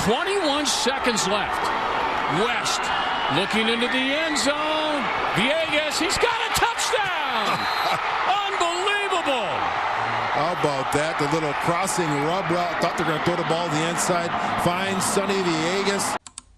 21 seconds left. West looking into the end zone. Villegas, he's got a touchdown! Unbelievable! How about that? The little crossing rub route. Thought they were going to throw the ball to the inside. Finds Sonny Villegas.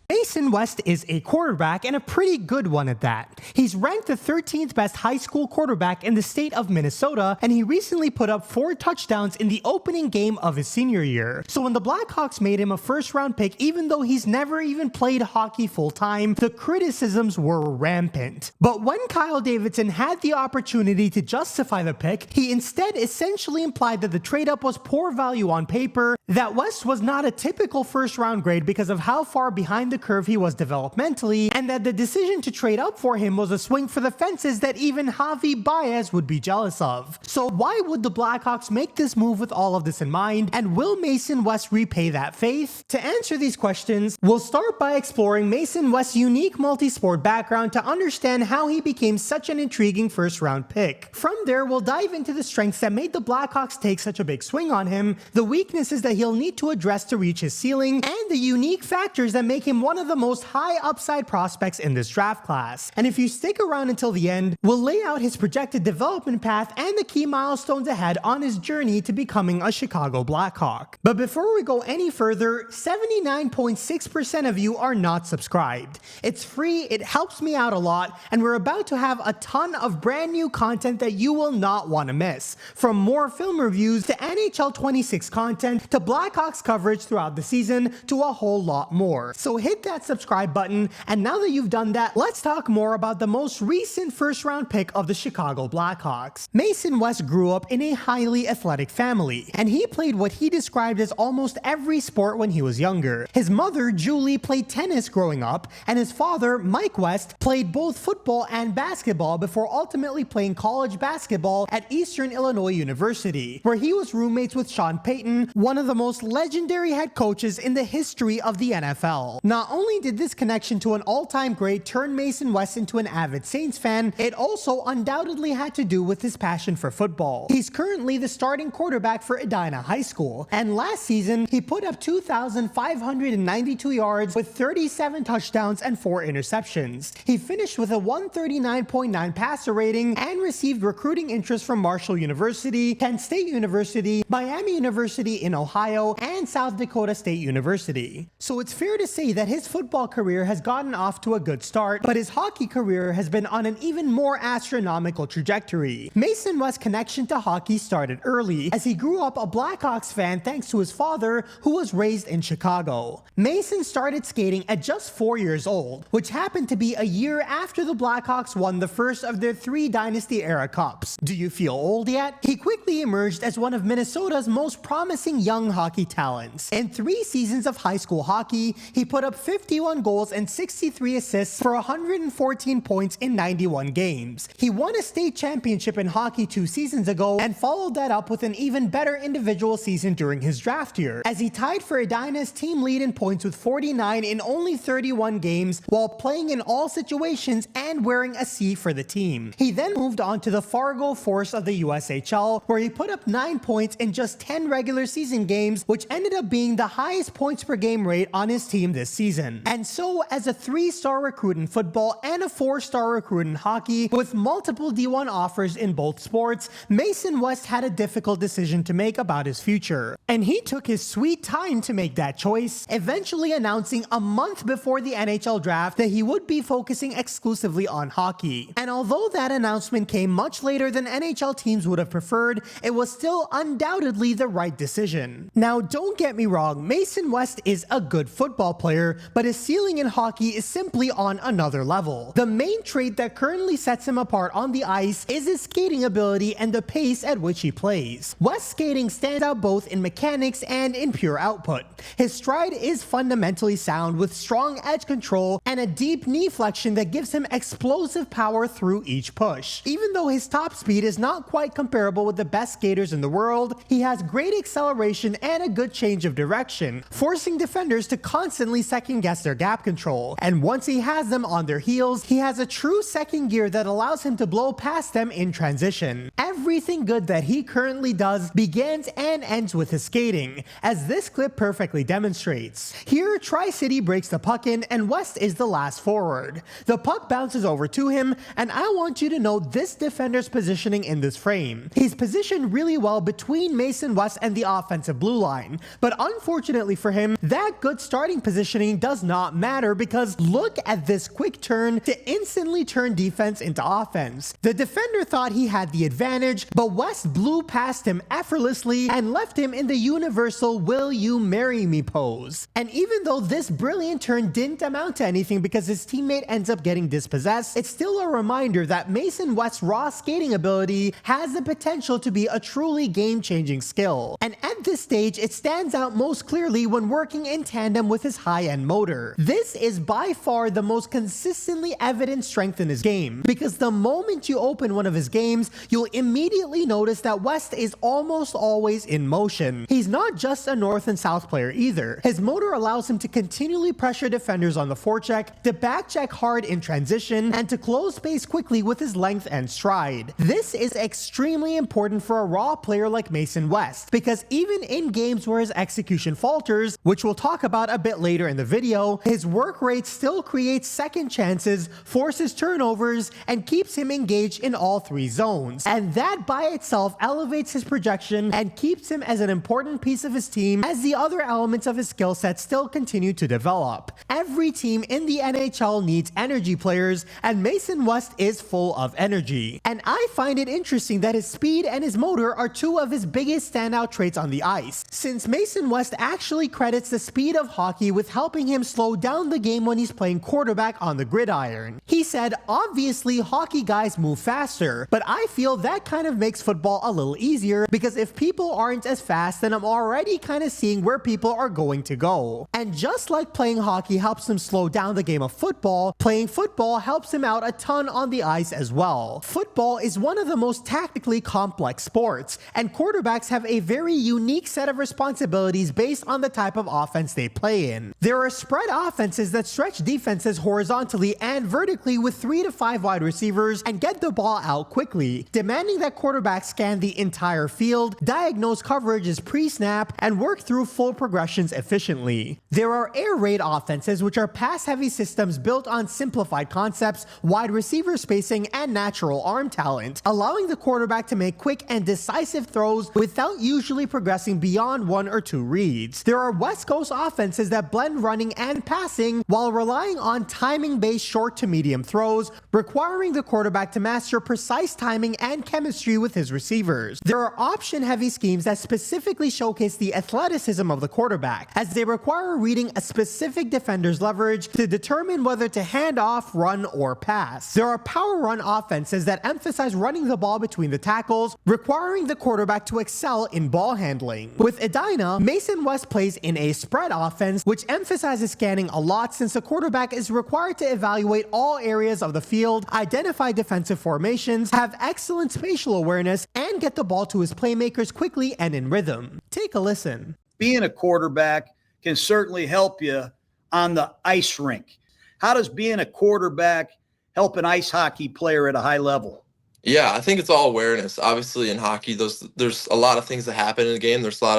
Mason West is a quarterback, and a pretty good one at that. He's ranked the 13th best high school quarterback in the state of Minnesota, and he recently put up 4 touchdowns in the opening game of his senior year. So when the Blackhawks made him a first-round pick, even though he's never even played hockey full-time, the criticisms were rampant. But when Kyle Davidson had the opportunity to justify the pick, he instead essentially implied that the trade-up was poor value on paper, that West was not a typical first-round grade because of how far behind the curve he was developmentally, and that the decision to trade up for him was a swing for the fences that even Javi Baez would be jealous of. So why would the Blackhawks make this move with all of this in mind, and will Mason West repay that faith? To answer these questions, we'll start by exploring Mason West's unique multi-sport background to understand how he became such an intriguing first-round pick. From there, we'll dive into the strengths that made the Blackhawks take such a big swing on him, the weaknesses that he'll need to address to reach his ceiling, and the unique factors that make him one of the most high upside prospects in this draft class. And if you stick around until the end, we'll lay out his projected development path and the key milestones ahead on his journey to becoming a Chicago Blackhawk. But before we go any further, 79.6% of you are not subscribed. It's free, it helps me out a lot, and we're about to have a ton of brand new content that you will not want to miss. From more film reviews to NHL 26 content to Blackhawks coverage throughout the season to a whole lot more. So hit that subscribe button, and now that you've done that, let's talk more about the most recent first-round pick of the Chicago Blackhawks. Mason West grew up in a highly athletic family, and he played what he described as almost every sport when he was younger. His mother, Julie, played tennis growing up, and his father, Mike West, played both football and basketball before ultimately playing college basketball at Eastern Illinois University, where he was roommates with Sean Payton, one of the most legendary head coaches in the history of the NFL. Not only did this connection to an all-time great turn Mason West into an avid Saints fan, it also undoubtedly had to do with his passion for football. He's currently the starting quarterback for Edina High School, and last season, he put up 2,592 yards with 37 touchdowns and 4 interceptions. He finished with a 139.9 passer rating and received recruiting interest from Marshall University, Kent State University, Miami University in Ohio, and South Dakota State University. So it's fair to say that his football career has gotten off to a good start, but his hockey career has been on an even more astronomical trajectory. Mason West's connection to hockey started early, as he grew up a Blackhawks fan thanks to his father, who was raised in Chicago. Mason started skating at just 4 years old, which happened to be a year after the Blackhawks won the first of their 3 Dynasty-era cups. Do you feel old yet? He quickly emerged as one of Minnesota's most promising young hockey talents. In 3 seasons of high school hockey, he put up 51 goals and 63 assists for 114 points in 91 games. He won a state championship in hockey 2 seasons ago and followed that up with an even better individual season during his draft year, as he tied for Edina's team lead in points with 49 in only 31 games while playing in all situations and wearing a C for the team. He then moved on to the Fargo Force of the USHL, where he put up 9 points in just 10 regular season games, which ended up being the highest points per game rate on his team this season. And so, as a 3-star recruit in football and a 4-star recruit in hockey, with multiple D1 offers in both sports, Mason West had a difficult decision to make about his future. And he took his sweet time to make that choice, eventually announcing a month before the NHL Draft that he would be focusing exclusively on hockey. And although that announcement came much later than NHL teams would have preferred, it was still undoubtedly the right decision. Now, don't get me wrong, Mason West is a good football player, but his ceiling in hockey is simply on another level. The main trait that currently sets him apart on the ice is his skating ability and the pace at which he plays. West's skating stands out both in mechanics and in pure output. His stride is fundamentally sound with strong edge control and a deep knee flexion that gives him explosive power through each push. Even though his top speed is not quite comparable with the best skaters in the world, he has great acceleration and a good change of direction, forcing defenders to constantly second guess their gap control. And once he has them on their heels, he has a true second gear that allows him to blow past them in transition. Everything good that he currently does begins and ends with his skating, as this clip perfectly demonstrates. Here, Tri-City breaks the puck in and West is the last forward. The puck bounces over to him, and I want you to know this defender's positioning in this frame. He's positioned really well between Mason West and the offensive blue line, but unfortunately for him, that good starting positioning does not matter because look at this quick turn to instantly turn defense into offense. The defender thought he had the advantage, but West blew past him effortlessly and left him in the universal "will you marry me" pose. And even though this brilliant turn didn't amount to anything because his teammate ends up getting dispossessed, it's still a reminder that Mason West's raw skating ability has the potential to be a truly game-changing skill. And at this stage, it stands out most clearly when working in tandem with his high-end motor. This is by far the most consistently evident strength in his game, because the moment you open one of his games, you'll immediately notice that West is almost always in motion. He's not just a north and south player either. His motor allows him to continually pressure defenders on the forecheck, to backcheck hard in transition, and to close space quickly with his length and stride. This is extremely important for a raw player like Mason West, because even in games where his execution falters, which we'll talk about a bit later in the video, his work rate still creates second chances, forces turnovers, and keeps him engaged in all three zones. And that by itself elevates his projection and keeps him as an important piece of his team as the other elements of his skill set still continue to develop. Every team in the NHL needs energy players, and Mason West is full of energy. And I find it interesting that his speed and his motor are two of his biggest standout traits on the ice, since Mason West actually credits the speed of hockey with helping him slow down the game when he's playing quarterback on the gridiron. He said, obviously hockey guys move faster, but I feel that kind of makes football a little easier because if people aren't as fast, then I'm already kind of seeing where people are going to go. And just like playing hockey helps him slow down the game of football, playing football helps him out a ton on the ice as well. Football is one of the most tactically complex sports, and quarterbacks have a very unique set of responsibilities based on the type of offense they play in. There are spread offenses that stretch defenses horizontally and vertically with 3 to 5 wide receivers and get the ball out quickly, demanding that quarterbacks scan the entire field, diagnose coverages pre-snap, and work through full progressions efficiently. There are air raid offenses, which are pass-heavy systems built on simplified concepts, wide receiver spacing, and natural arm talent, allowing the quarterback to make quick and decisive throws without usually progressing beyond 1 or 2 reads. There are West Coast offenses that blend running and passing while relying on timing-based short to medium throws, requiring the quarterback to master precise timing and chemistry with his receivers. There are option-heavy schemes that specifically showcase the athleticism of the quarterback, as they require reading a specific defender's leverage to determine whether to hand off, run, or pass. There are power run offenses that emphasize running the ball between the tackles, requiring the quarterback to excel in ball handling. With Edina, Mason West plays in a spread offense, which emphasizes scanning a lot since the quarterback is required to evaluate all areas of the field, identify defensive formations, have excellent spatial awareness, and get the ball to his playmakers quickly and in rhythm. Take a listen. Being a quarterback can certainly help you on the ice rink. How does being a quarterback help an ice hockey player at a high level? Yeah, I think it's all awareness. Obviously in hockey, there's a lot of things that happen in the game. There's a lot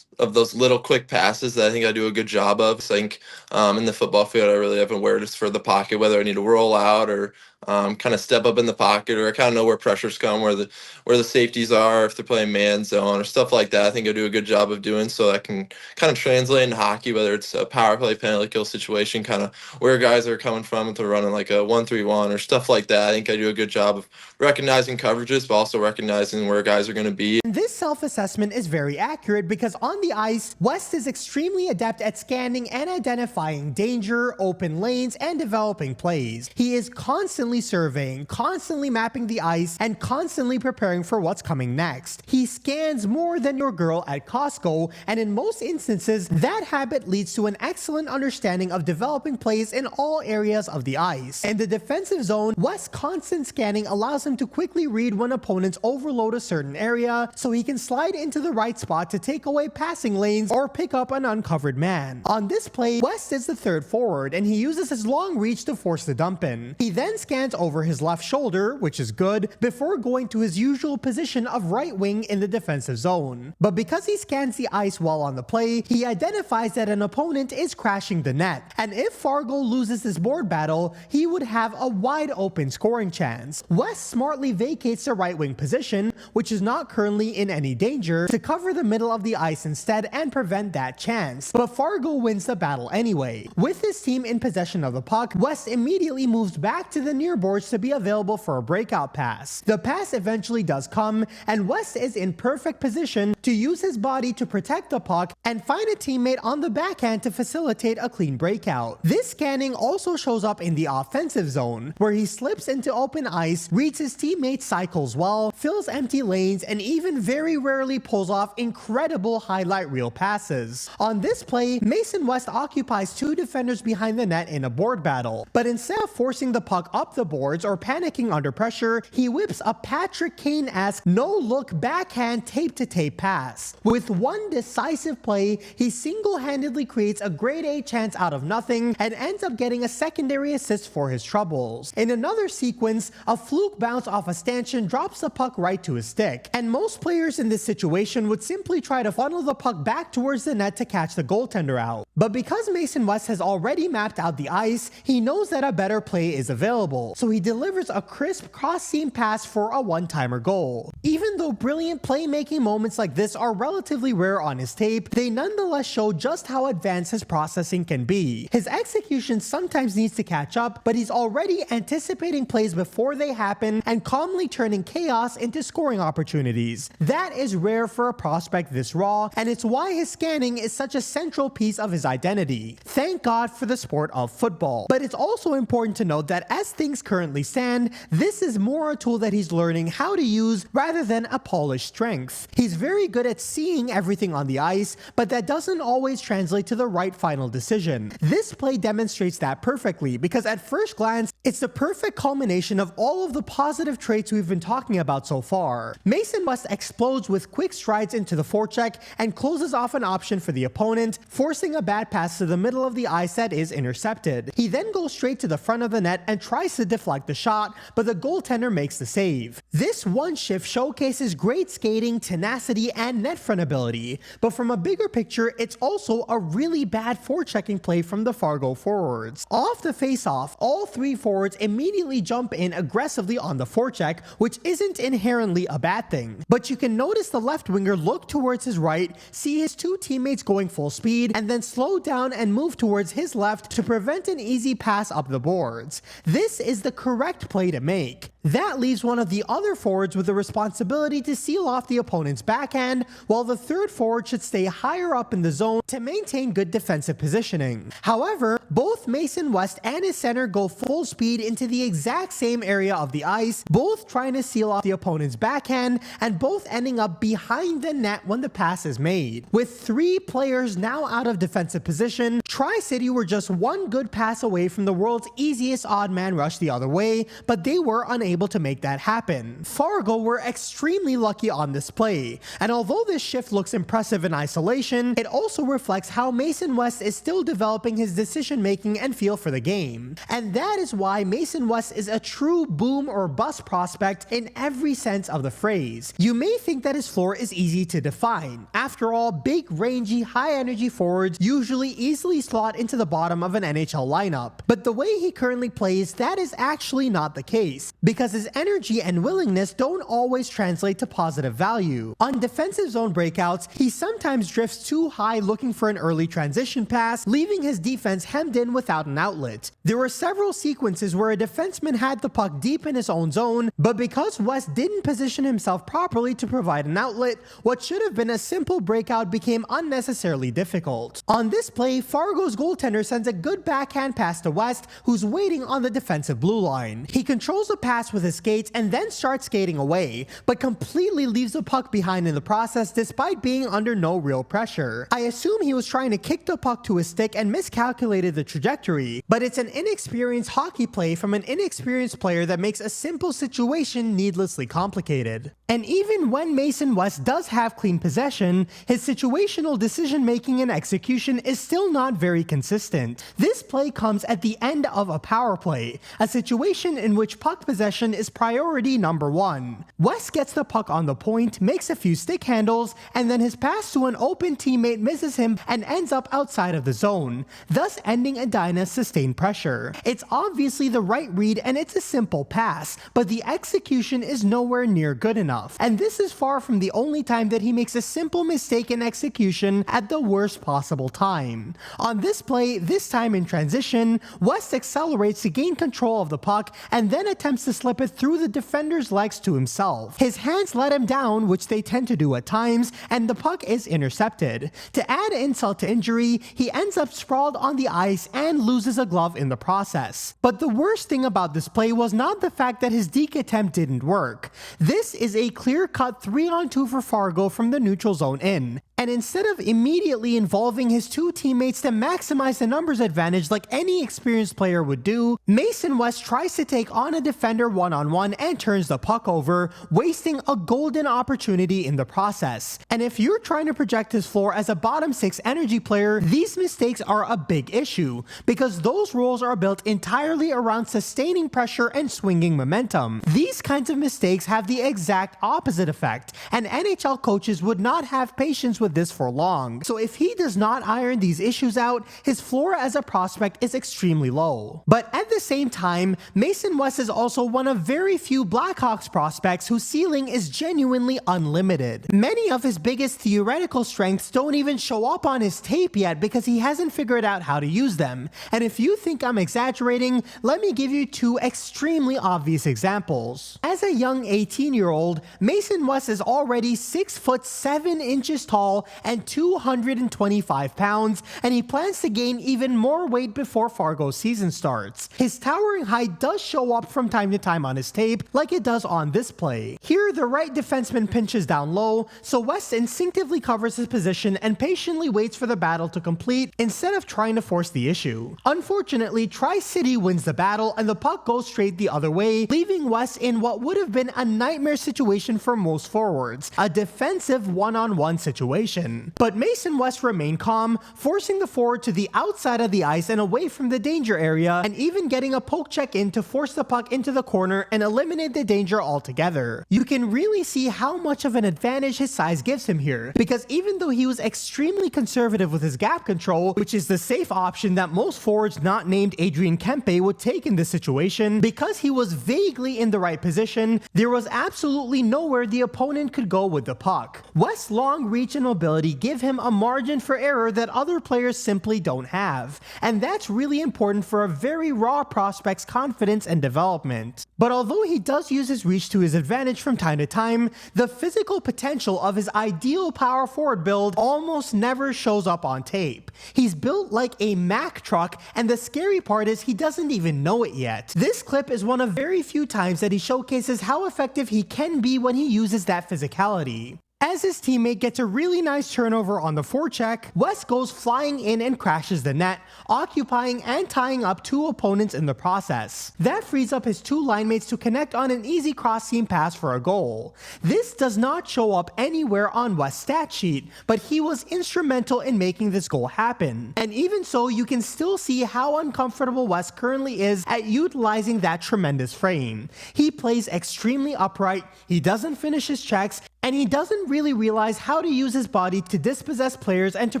of those little quick passes that I think I do a good job of. I think in the football field, I really have awareness for the pocket, whether I need to roll out or kind of step up in the pocket, or I kind of know where pressures come, where the safeties are, if they're playing man zone or stuff like that. I think I do a good job of doing so. I can kind of translate into hockey, whether it's a power play, penalty kill situation, kind of where guys are coming from if they're running like a 1-3-1 or stuff like that. I think I do a good job of recognizing coverages, but also recognizing where guys are going to be. This self-assessment is very accurate because on the ice, West is extremely adept at scanning and identifying danger, open lanes, and developing plays. He is constantly surveying, constantly mapping the ice, and constantly preparing for what's coming next. He scans more than your girl at Costco, and in most instances, that habit leads to an excellent understanding of developing plays in all areas of the ice. In the defensive zone, West's constant scanning allows him to quickly read when opponents overload a certain area, so he can slide into the right spot to take away passing lanes or pick up an uncovered man. On this play, West is the third forward, and he uses his long reach to force the dump in. He then scans scans over his left shoulder, which is good, before going to his usual position of right wing in the defensive zone. But because he scans the ice while on the play, he identifies that an opponent is crashing the net, and if Fargo loses this board battle, he would have a wide open scoring chance. West smartly vacates the right wing position, which is not currently in any danger, to cover the middle of the ice instead and prevent that chance. But Fargo wins the battle anyway. With his team in possession of the puck, West immediately moves back to the near boards to be available for a breakout pass. The pass eventually does come, and West is in perfect position to use his body to protect the puck and find a teammate on the backhand to facilitate a clean breakout. This scanning also shows up in the offensive zone, where he slips into open ice, reads his teammates' cycles well, fills empty lanes, and even very rarely pulls off incredible highlight reel passes. On this play, Mason West occupies two defenders behind the net in a board battle, but instead of forcing the puck up the boards or panicking under pressure, he whips a Patrick Kane-esque no-look backhand tape-to-tape pass. With one decisive play, he single-handedly creates a grade A chance out of nothing and ends up getting a secondary assist for his troubles. In another sequence, a fluke bounce off a stanchion drops the puck right to his stick, and most players in this situation would simply try to funnel the puck back towards the net to catch the goaltender out. But because Mason West has already mapped out the ice, he knows that a better play is available, so he delivers a crisp cross-seam pass for a one-timer goal. Even though brilliant playmaking moments like this are relatively rare on his tape, they nonetheless show just how advanced his processing can be. His execution sometimes needs to catch up, but he's already anticipating plays before they happen and calmly turning chaos into scoring opportunities. That is rare for a prospect this raw, and it's why his scanning is such a central piece of his identity. Thank God for the sport of football. But it's also important to note that as things currently stand, this is more a tool that he's learning how to use rather than a polished strength. He's very good at seeing everything on the ice, but that doesn't always translate to the right final decision. This play demonstrates that perfectly because at first glance, it's the perfect culmination of all of the positive traits we've been talking about so far. Mason West explodes with quick strides into the forecheck and closes off an option for the opponent, forcing a bad pass to the middle of the ice that is intercepted. He then goes straight to the front of the net and tries to deflect the shot, but the goaltender makes the save. This one shift showcases great skating, tenacity, and net front ability, but from a bigger picture, it's also a really bad forechecking play from the Fargo forwards. Off the face-off, all three forwards immediately jump in aggressively on the forecheck, which isn't inherently a bad thing. But you can notice the left winger look towards his right, see his two teammates going full speed, and then slow down and move towards his left to prevent an easy pass up the boards. This is the correct play to make. That leaves one of the other forwards with the responsibility to seal off the opponent's backhand, while the third forward should stay higher up in the zone to maintain good defensive positioning. However, both Mason West and his center go full speed into the exact same area of the ice, both trying to seal off the opponent's backhand and both ending up behind the net when the pass is made. With three players now out of defensive position, Tri-City were just one good pass away from the world's easiest odd man rush the other way, but they were unable to make that happen. Fargo were extremely lucky on this play, and although this shift looks impressive in isolation, it also reflects how Mason West is still developing his decision making and feel for the game. And that is why Mason West is a true boom or bust prospect in every sense of the phrase. You may think that his floor is easy to define. After all, big, rangy, high energy forwards usually easily slot into the bottom of an NHL lineup. But the way he currently plays, that is actually not the case, because his energy and willingness don't always translate to positive value. On defensive zone breakouts, he sometimes drifts too high looking for an early transition pass, leaving his defense hemmed in without an outlet. There were several sequences where a defenseman had the puck deep in his own zone, but because West didn't position himself properly to provide an outlet, what should have been a simple breakout became unnecessarily difficult. On this play, Fargo's goaltender sends a good backhand pass to West, who's waiting on the defensive blue line. He controls the pass with his skates and then starts skating away, but completely leaves the puck behind in the process despite being under no real pressure. I assume he was trying to kick the puck to his stick and miscalculated the trajectory, but it's an inexperienced hockey play from an inexperienced player that makes a simple situation needlessly complicated. And even when Mason West does have clean possession, his situational decision-making and execution is still not very consistent. This play comes at the end of a power play, a situation in which puck possession is priority number one. West gets the puck on the point, makes a few stick handles, and then his pass to an open teammate misses him and ends up outside of the zone, thus ending Edina's sustained pressure. It's obviously the right read and it's a simple pass, but the execution is nowhere near good enough. And this is far from the only time that he makes a simple mistake in execution at the worst possible time. On this play, this time in transition, West accelerates to gain control of the puck and then attempts to slip it through the defender's legs to himself. His hands let him down, which they tend to do at times, and the puck is intercepted. To add insult to injury, he ends up sprawled on the ice and loses a glove in the process. But the worst thing about this play was not the fact that his deke attempt didn't work. This is a clear-cut 3-on-2 for Fargo from the neutral zone in. And instead of immediately involving his two teammates to maximize the numbers advantage like any experienced player would do, Mason West tries to take on a defender one-on-one and turns the puck over, wasting a golden opportunity in the process. And if you're trying to project his floor as a bottom 6 energy player, these mistakes are a big issue, because those roles are built entirely around sustaining pressure and swinging momentum. These kinds of mistakes have the exact opposite effect, and NHL coaches would not have patience with this for long. So if he does not iron these issues out, his floor as a prospect is extremely low. But at the same time, Mason West is also one of very few Blackhawks prospects whose ceiling is genuinely unlimited. Many of his biggest theoretical strengths don't even show up on his tape yet because he hasn't figured out how to use them. And if you think I'm exaggerating, let me give you two extremely obvious examples. As a young 18-year-old, Mason West is already 6'7" tall and 225 pounds, and he plans to gain even more weight before Fargo's season starts. His towering height does show up from time to time on his tape, like it does on this play. Here, the right defenseman pinches down low, so West instinctively covers his position and patiently waits for the battle to complete instead of trying to force the issue. Unfortunately, Tri-City wins the battle and the puck goes straight the other way, leaving West in what would have been a nightmare situation for most forwards, a defensive one-on-one situation. But Mason West remained calm, forcing the forward to the outside of the ice and away from the danger area, and even getting a poke check in to force the puck into the corner and eliminate the danger altogether. You can really see how much of an advantage his size gives him here, because even though he was extremely conservative with his gap control, which is the safe option that most forwards not named Adrian Kempe would take in this situation, because he was vaguely in the right position, there was absolutely nowhere the opponent could go with the puck. West's long reach and mobility give him a margin for error that other players simply don't have, and that's really important for a very raw prospect's confidence and development. But although he does use his reach to his advantage from time to time, the physical potential of his ideal power forward build almost never shows up on tape. He's built like a Mack truck, and the scary part is he doesn't even know it yet. This clip is one of very few times that he showcases how effective he can be when he uses that physicality. As his teammate gets a really nice turnover on the forecheck, West goes flying in and crashes the net, occupying and tying up two opponents in the process. That frees up his two linemates to connect on an easy cross-seam pass for a goal. This does not show up anywhere on West's stat sheet, but he was instrumental in making this goal happen. And even so, you can still see how uncomfortable West currently is at utilizing that tremendous frame. He plays extremely upright, he doesn't finish his checks, and he doesn't really realize how to use his body to dispossess players and to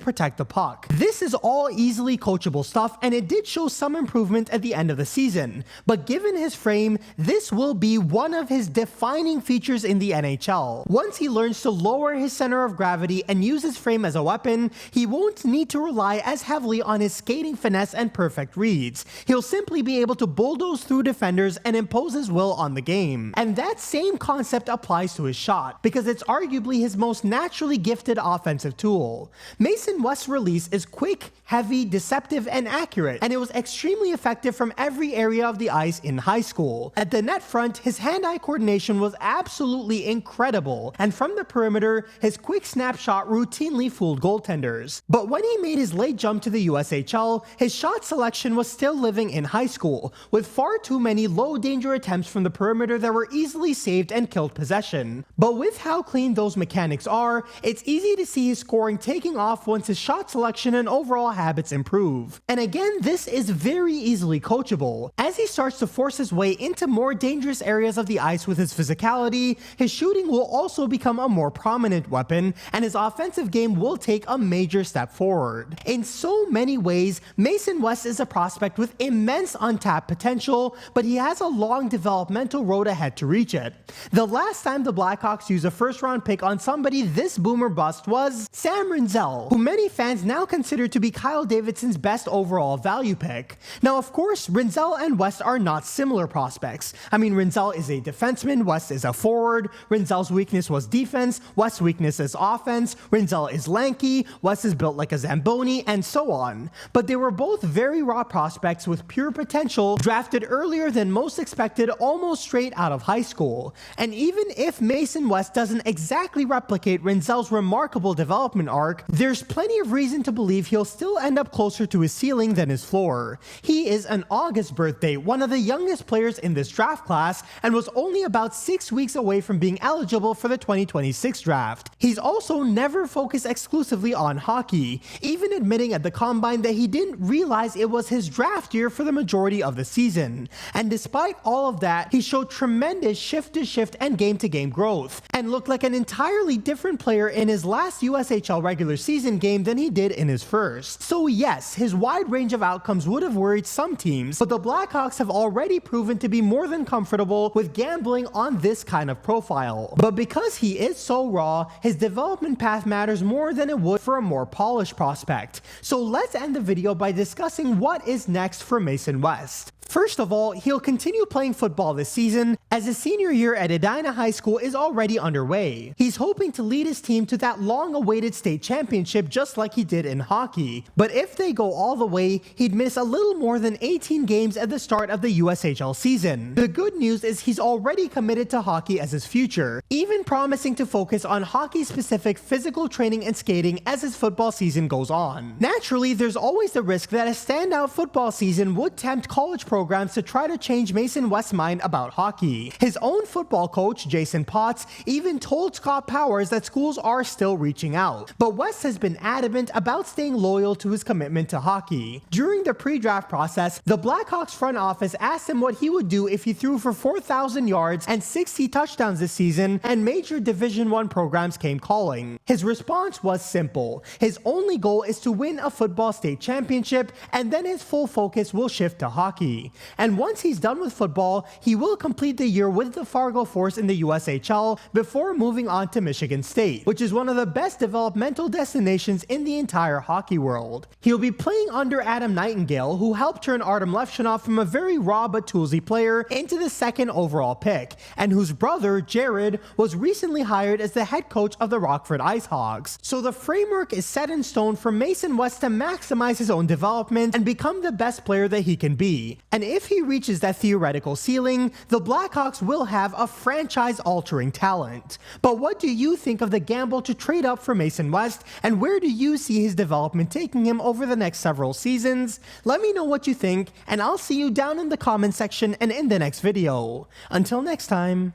protect the puck. This is all easily coachable stuff, and it did show some improvement at the end of the season, but given his frame, this will be one of his defining features in the NHL. Once he learns to lower his center of gravity and use his frame as a weapon, he won't need to rely as heavily on his skating finesse and perfect reads. He'll simply be able to bulldoze through defenders and impose his will on the game. And that same concept applies to his shot, because it's it's arguably his most naturally gifted offensive tool. Mason West's release is quick, heavy, deceptive, and accurate, and it was extremely effective from every area of the ice in high school. At the net front, his hand-eye coordination was absolutely incredible, and from the perimeter, his quick snapshot routinely fooled goaltenders. But when he made his late jump to the USHL, his shot selection was still living in high school, with far too many low-danger attempts from the perimeter that were easily saved and killed possession. But with how clean those mechanics are, it's easy to see his scoring taking off once his shot selection and overall habits improve. And again, this is very easily coachable. As he starts to force his way into more dangerous areas of the ice with his physicality, his shooting will also become a more prominent weapon, and his offensive game will take a major step forward. In so many ways, Mason West is a prospect with immense untapped potential, but he has a long developmental road ahead to reach it. The last time the Blackhawks used a first-round pick on somebody this boom or bust was Sam Rinzel, who many fans now consider to be Kyle Davidson's best overall value pick. Now, of course, Rinzel and West are not similar prospects. I mean, Rinzel is a defenseman, West is a forward. Rinzel's weakness was defense, West's weakness is offense. Rinzel is lanky, West is built like a Zamboni, and so on. But they were both very raw prospects with pure potential, drafted earlier than most expected, almost straight out of high school. And even if Mason West doesn't exactly replicate Rinzel's remarkable development arc, there's plenty of reason to believe he'll still end up closer to his ceiling than his floor. He is an August birthday, one of the youngest players in this draft class, and was only about 6 weeks away from being eligible for the 2026 draft. He's also never focused exclusively on hockey, even admitting at the combine that he didn't realize it was his draft year for the majority of the season. And despite all of that, he showed tremendous shift-to-shift and game-to-game growth, and looked like an entirely different player in his last USHL regular season game than he did in his first. So yes, his wide range of outcomes would have worried some teams, but the Blackhawks have already proven to be more than comfortable with gambling on this kind of profile. But because he is so raw, his development path matters more than it would for a more polished prospect. So let's end the video by discussing what is next for Mason West. First of all, he'll continue playing football this season, as his senior year at Edina High School is already underway. He's hoping to lead his team to that long-awaited state championship just like he did in hockey. But if they go all the way, he'd miss a little more than 18 games at the start of the USHL season. The good news is he's already committed to hockey as his future, even promising to focus on hockey-specific physical training and skating as his football season goes on. Naturally, there's always the risk that a standout football season would tempt college programs to try to change Mason West's mind about hockey. His own football coach, Jason Potts, even told Scott Powers that schools are still reaching out. But West has been adamant about staying loyal to his commitment to hockey. During the pre-draft process, the Blackhawks front office asked him what he would do if he threw for 4,000 yards and 60 touchdowns this season and major Division I programs came calling. His response was simple. His only goal is to win a football state championship, and then his full focus will shift to hockey. And once he's done with football, he will complete the year with the Fargo Force in the USHL before moving on to Michigan State, which is one of the best developmental destinations in the entire hockey world. He'll be playing under Adam Nightingale, who helped turn Artem Levshunov from a very raw but toolsy player into the second overall pick, and whose brother, Jared, was recently hired as the head coach of the Rockford IceHogs. So the framework is set in stone for Mason West to maximize his own development and become the best player that he can be. And if he reaches that theoretical ceiling, the Blackhawks will have a franchise-altering talent. But what do you think of the gamble to trade up for Mason West, and where do you see his development taking him over the next several seasons? Let me know what you think, and I'll see you down in the comment section and in the next video. Until next time.